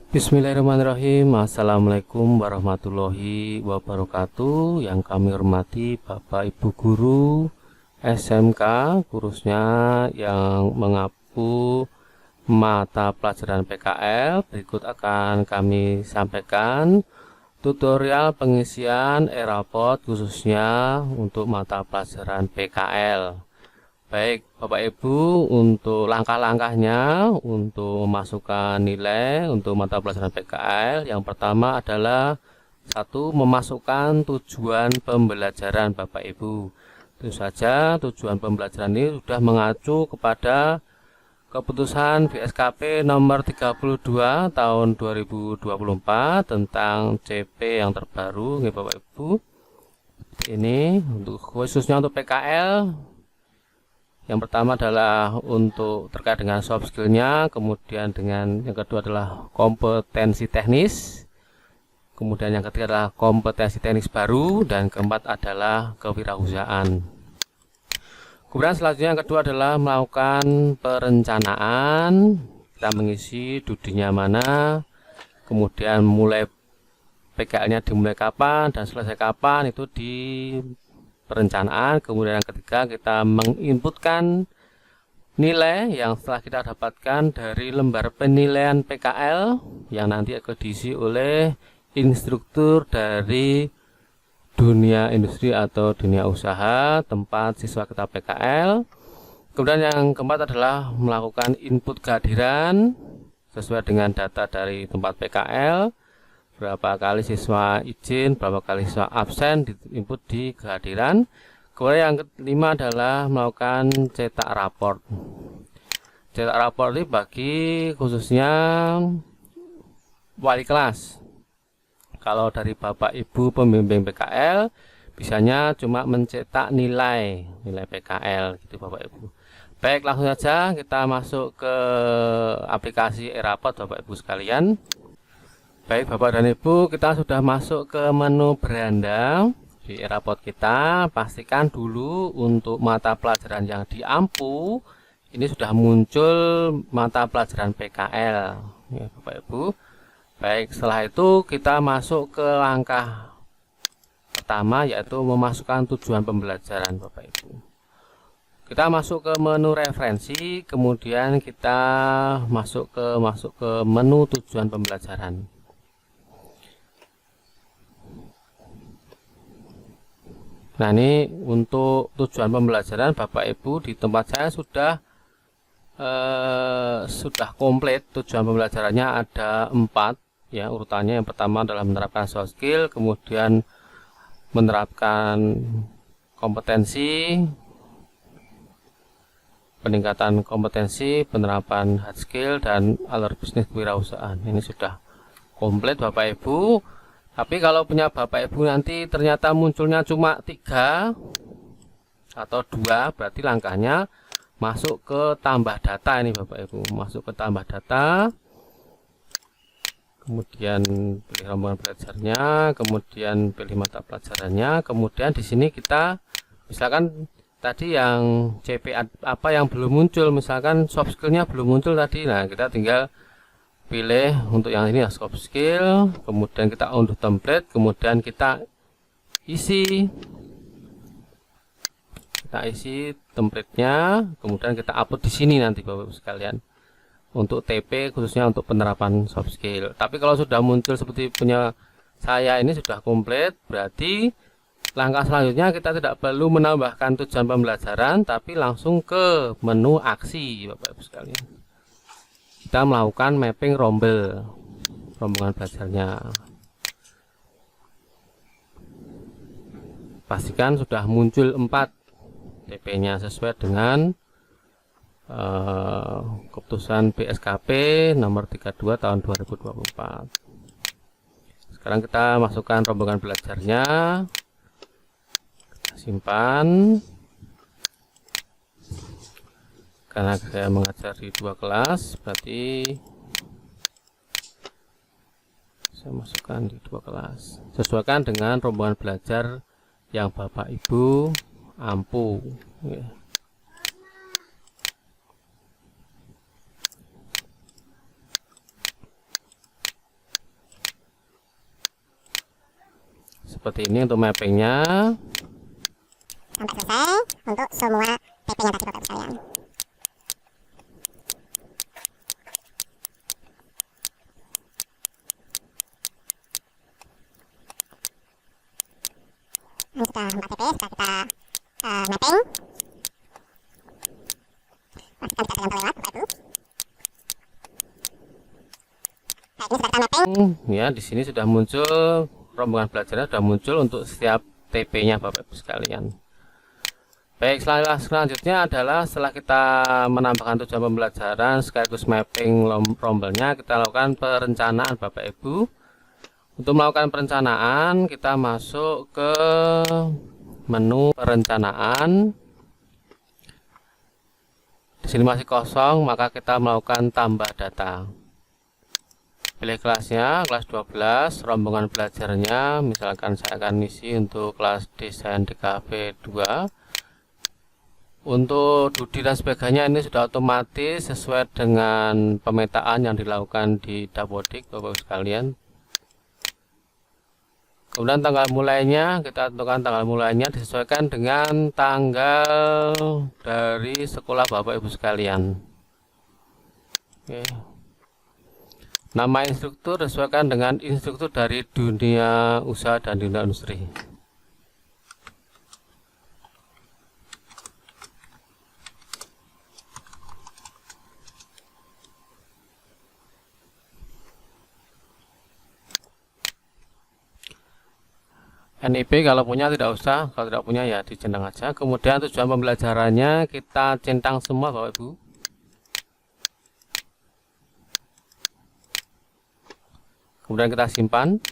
Bismillahirrahmanirrahim. Assalamualaikum warahmatullahi wabarakatuh. Yang kami hormati Bapak Ibu Guru SMK, khususnya yang mengapu mata pelajaran PKL. Berikut akan kami sampaikan tutorial pengisian e-raport khususnya untuk mata pelajaran PKL. Baik Bapak Ibu, untuk langkah-langkahnya untuk memasukkan nilai untuk mata pelajaran PKL, yang pertama adalah memasukkan tujuan pembelajaran Bapak Ibu. Tentu saja tujuan pembelajaran ini sudah mengacu kepada keputusan BSKP nomor 32 tahun 2024 tentang CP yang terbaru nih Bapak Ibu. Ini untuk khususnya untuk PKL. Yang pertama adalah untuk terkait dengan soft skillnya, kemudian yang kedua adalah kompetensi teknis, kemudian yang ketiga adalah kompetensi teknis baru, dan keempat adalah kewirausahaan. Kemudian selanjutnya yang kedua adalah melakukan perencanaan, kita mengisi dudinya mana, kemudian mulai PKL-nya dimulai kapan dan selesai kapan, itu di perencanaan. Kemudian yang ketiga kita menginputkan nilai yang setelah kita dapatkan dari lembar penilaian PKL yang nanti akan diisi oleh instruktur dari dunia industri atau dunia usaha tempat siswa kita PKL. Kemudian yang keempat adalah melakukan input kehadiran sesuai dengan data dari tempat PKL. Berapa kali siswa izin, berapa kali siswa absen, diinput di kehadiran. Kemudian yang kelima adalah melakukan cetak raport. Cetak raport ini bagi khususnya wali kelas. Kalau dari Bapak Ibu pembimbing PKL, bisanya cuma mencetak nilai PKL gitu Bapak Ibu. Baik, langsung saja kita masuk ke aplikasi e-raport Bapak Ibu sekalian. Baik Bapak dan Ibu, kita sudah masuk ke menu beranda di e-raport kita. Pastikan dulu untuk mata pelajaran yang diampu ini sudah muncul mata pelajaran PKL ya Bapak Ibu. Baik, setelah itu kita masuk ke langkah pertama, yaitu memasukkan tujuan pembelajaran Bapak Ibu. Kita masuk ke menu referensi, kemudian kita masuk ke menu tujuan pembelajaran. Nah, ini untuk tujuan pembelajaran Bapak Ibu di tempat saya sudah komplit. Tujuan pembelajarannya ada 4 ya urutannya. Yang pertama adalah menerapkan soft skill, kemudian menerapkan kompetensi, peningkatan kompetensi, penerapan hard skill, dan alur bisnis kewirausahaan. Ini sudah komplit Bapak Ibu. Tapi kalau punya Bapak Ibu nanti ternyata munculnya cuma 3 atau 2, berarti langkahnya masuk ke tambah data ini Bapak Ibu. Masuk ke tambah data, kemudian pilih rombongan belajarnya, kemudian pilih mata pelajarannya, kemudian di sini kita misalkan tadi yang CP apa yang belum muncul, misalkan soft skillnya belum muncul tadi. Nah, kita tinggal pilih untuk yang ini ya, soft skill, kemudian kita unduh template, kemudian kita isi template-nya, kemudian kita upload di sini nanti Bapak Ibu sekalian untuk TP khususnya untuk penerapan soft skill. Tapi kalau sudah muncul seperti punya saya ini sudah komplit, berarti langkah selanjutnya kita tidak perlu menambahkan tujuan pembelajaran, tapi langsung ke menu aksi Bapak Ibu sekalian. Kita melakukan mapping rombongan belajarnya. Pastikan sudah muncul 4 TP-nya sesuai dengan keputusan BSKP nomor 32 tahun 2024. Sekarang kita masukkan rombongan belajarnya, kita simpan. Karena saya mengajar di 2 kelas, berarti saya masukkan di 2 kelas. Sesuaikan dengan rombongan belajar yang Bapak Ibu ampu. Ya. seperti ini untuk mappingnya. Sampai selesai untuk semua TP-nya tadi Bapak Ibu sekalian. Ini sudah 4 TP, sudah kita mapping. Pastikan tidak ada yang terlewat Bapak Ibu. Baik, ini sudah kita mapping. Ya, di sini sudah muncul rombongan belajarnya, sudah muncul untuk setiap TP-nya Bapak Ibu sekalian. Baik, selanjutnya adalah setelah kita menambahkan tujuan pembelajaran sekaligus mapping rombelnya, kita lakukan perencanaan Bapak Ibu. Untuk melakukan perencanaan, kita masuk ke menu perencanaan. Di sini masih kosong, maka kita melakukan tambah data. Pilih kelasnya, kelas 12, rombongan belajarnya, misalkan saya akan isi untuk kelas desain DKV 2. Untuk Dudi dan sebagainya ini sudah otomatis sesuai dengan pemetaan yang dilakukan di Dapodik Bapak-Ibu sekalian. Kemudian tanggal mulainya, kita tentukan tanggal mulainya disesuaikan dengan tanggal dari sekolah Bapak-Ibu sekalian. Oke. Nama instruktur disesuaikan dengan instruktur dari dunia usaha dan dunia industri. NIP kalau punya tidak usah, kalau tidak punya ya dicentang aja. Kemudian tujuan pembelajarannya kita centang semua Bapak Ibu. Kemudian kita simpan.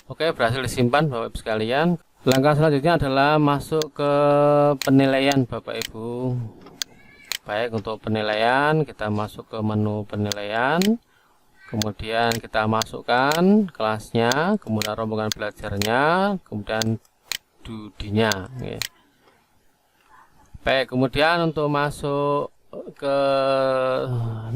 Oke, berhasil disimpan Bapak Ibu sekalian. Langkah selanjutnya adalah masuk ke penilaian Bapak Ibu. Baik, untuk penilaian kita masuk ke menu penilaian. Kemudian kita masukkan kelasnya, kemudian rombongan belajarnya, kemudian Dudinya. Baik, kemudian untuk masuk ke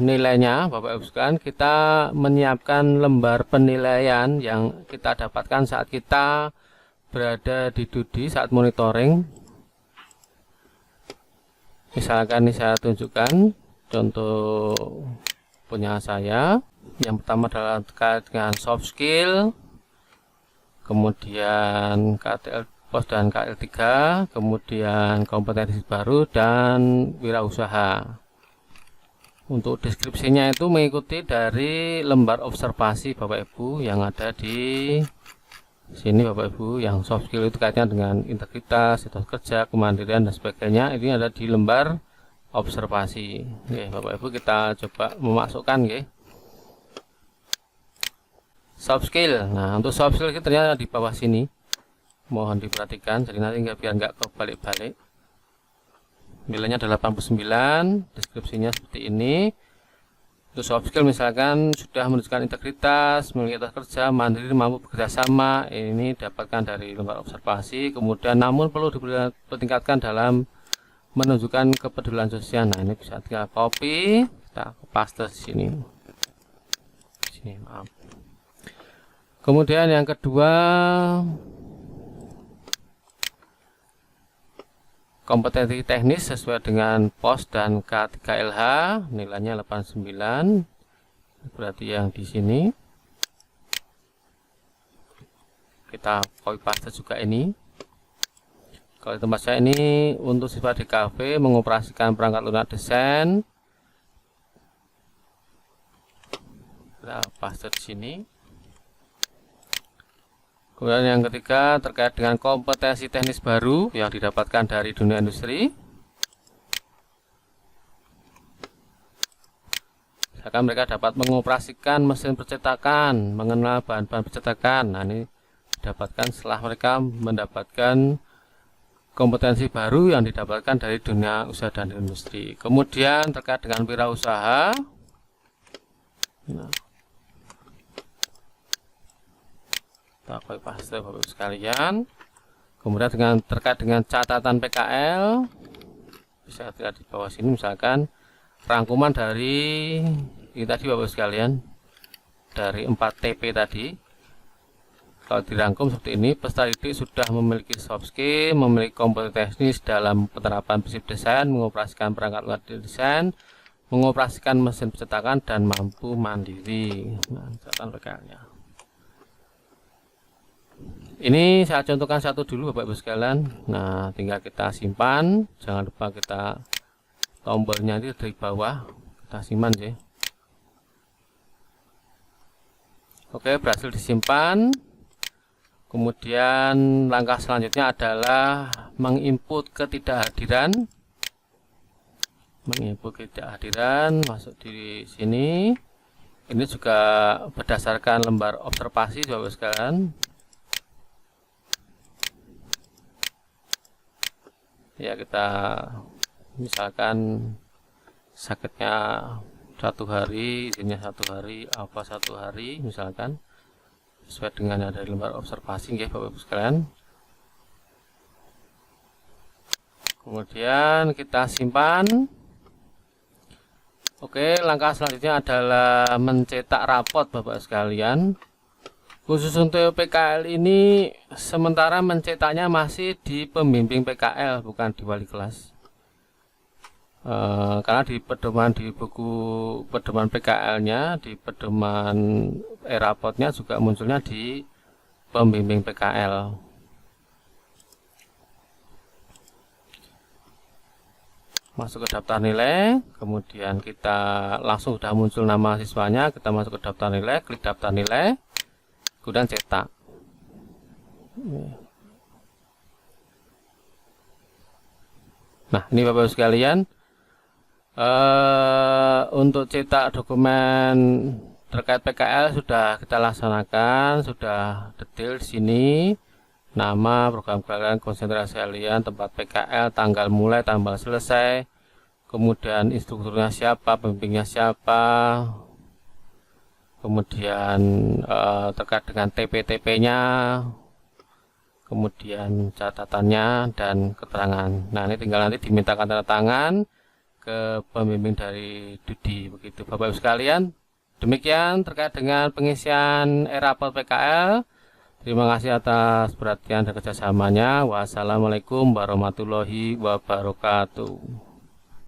nilainya Bapak Ibu sekalian, kita menyiapkan lembar penilaian yang kita dapatkan saat kita berada di Dudi saat monitoring. Misalkan ini saya tunjukkan contoh punya saya. Yang pertama adalah terkait dengan soft skill, kemudian KTL pos dan KL3, kemudian kompetensi baru dan wirausaha. Untuk deskripsinya itu mengikuti dari lembar observasi Bapak Ibu yang ada di sini Bapak Ibu. Yang soft skill itu kaitannya dengan integritas, etos kerja, kemandirian dan sebagainya. Ini ada di lembar observasi. Oke, Bapak Ibu kita coba memasukkan nggih. Soft skill. Nah, untuk soft skill itu ternyata di bawah sini. Mohon diperhatikan, jadi nanti biar nggak kebalik-balik. Nilainya adalah 89, deskripsinya seperti ini. Untuk soft skill misalkan sudah menunjukkan integritas, memiliki etos kerja, mandiri, mampu bekerja sama. Ini dapatkan dari lembar observasi. Kemudian namun perlu ditingkatkan dalam menunjukkan kepedulian sosial. Nah, ini bisa kita copy, kita paste di sini. Maaf. Kemudian yang kedua, kompetensi teknis sesuai dengan POS dan K3LH, nilainya 89. Berarti yang di sini kita copy paste juga ini. Kalau di tempat saya ini untuk siswa DKV mengoperasikan perangkat lunak desain. Kita paste di sini. Kemudian yang ketiga terkait dengan kompetensi teknis baru yang didapatkan dari dunia industri. Misalkan mereka dapat mengoperasikan mesin percetakan, mengenal bahan-bahan percetakan. Nah, ini didapatkan setelah mereka mendapatkan kompetensi baru yang didapatkan dari dunia usaha dan industri. Kemudian terkait dengan wirausaha. Nah, kita copy paste Bapak Ibu sekalian. Kemudian terkait dengan catatan PKL, bisa dilihat di bawah sini misalkan rangkuman dari ini tadi Bapak Ibu sekalian, dari 4 TP tadi. kalau dirangkum seperti ini, peserta didik sudah memiliki soft skill, memiliki kompetensi teknis dalam penerapan prinsip desain, mengoperasikan perangkat luar desain, mengoperasikan mesin percetakan, dan mampu mandiri. Nah, catatan PKL-nya. Ini saya contohkan satu dulu Bapak Ibu sekalian. Nah, tinggal kita simpan. Jangan lupa kita tombolnya itu dari bawah. Kita simpan sih. Oke, berhasil disimpan. Kemudian langkah selanjutnya adalah menginput ketidakhadiran. Menginput ketidakhadiran masuk di sini. Ini juga berdasarkan lembar observasi Bapak Ibu sekalian. Ya, kita misalkan sakitnya 1 hari, izinnya 1 hari, apa 1 hari misalkan, sesuai dengan yang dari lembar observasi ya Bapak Ibu sekalian. Kemudian kita simpan. Oke, langkah selanjutnya adalah mencetak rapot Bapak sekalian. Khusus untuk PKL ini sementara mencetaknya masih di pembimbing PKL, bukan di wali kelas. Karena di pedoman, di buku pedoman PKL-nya, di pedoman e-rapotnya juga munculnya di pembimbing PKL. Masuk ke daftar nilai, kemudian kita langsung sudah muncul nama siswanya, kita masuk ke daftar nilai, klik daftar nilai, kemudian cetak. Nah, ini Bapak Ibu sekalian, untuk cetak dokumen terkait PKL sudah kita laksanakan, sudah detail di sini. Nama, program kalian, konsentrasi kalian, tempat PKL, tanggal mulai, tanggal selesai, kemudian instrukturnya siapa, pembimbingnya siapa, kemudian terkait dengan TP-TP-nya, kemudian catatannya dan keterangan. Nah, ini tinggal nanti dimintakan tanda tangan ke pembimbing dari Dudi. Begitu Bapak Ibu sekalian. Demikian terkait dengan pengisian e-rapot PKL. Terima kasih atas perhatian dan kerjasamanya. Wassalamualaikum warahmatullahi wabarakatuh.